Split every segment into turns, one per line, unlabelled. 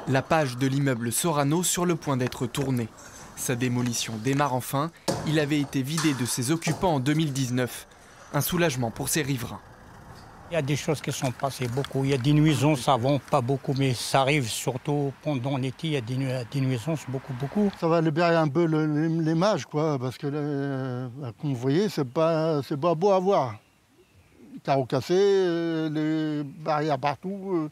La page de l'immeuble Sorano sur le point d'être tournée. Sa démolition démarre enfin. Il avait été vidé de ses occupants en 2019. Un soulagement pour ses riverains.
Il y a des choses qui sont passées beaucoup. Il y a des nuisances avant, pas beaucoup, mais ça arrive surtout pendant l'été. Il y a des nuisances, beaucoup.
Ça va libérer un peu l'image, quoi, parce que, comme vous voyez, c'est pas beau à voir. Carreaux cassés, les barrières partout.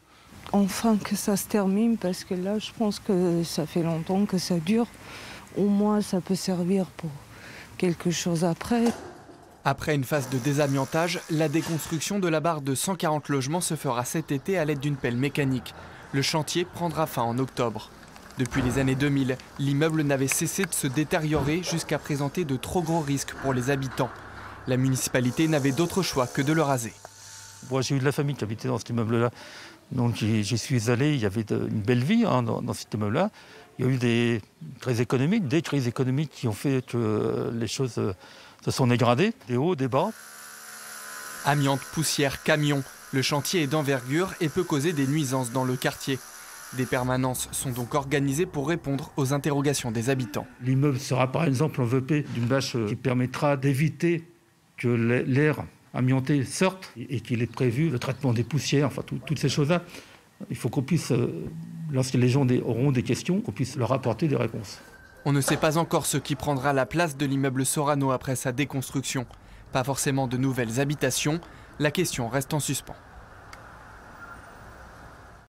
Enfin que ça se termine, parce que là, je pense que ça fait longtemps que ça dure. Au moins, ça peut servir pour quelque chose après.
Après une phase de désamiantage, la déconstruction de la barre de 140 logements se fera cet été à l'aide d'une pelle mécanique. Le chantier prendra fin en octobre. Depuis les années 2000, l'immeuble n'avait cessé de se détériorer jusqu'à présenter de trop gros risques pour les habitants. La municipalité n'avait d'autre choix que de le raser.
Moi, j'ai eu de la famille qui habitait dans cet immeuble-là. Donc j'y suis allé, il y avait une belle vie dans cet immeuble-là. Il y a eu des crises économiques qui ont fait que les choses se sont dégradées, des hauts, des bas.
Amiante, poussière, camions, le chantier est d'envergure et peut causer des nuisances dans le quartier. Des permanences sont donc organisées pour répondre aux interrogations des habitants.
L'immeuble sera par exemple enveloppé d'une bâche qui permettra d'éviter que l'air amianté sorte et qu'il est prévu le traitement des poussières, enfin toutes ces choses-là. Il faut qu'on puisse, lorsque les gens auront des questions, qu'on puisse leur apporter des réponses.
On ne sait pas encore ce qui prendra la place de l'immeuble Sorano après sa déconstruction. Pas forcément de nouvelles habitations, la question reste en suspens.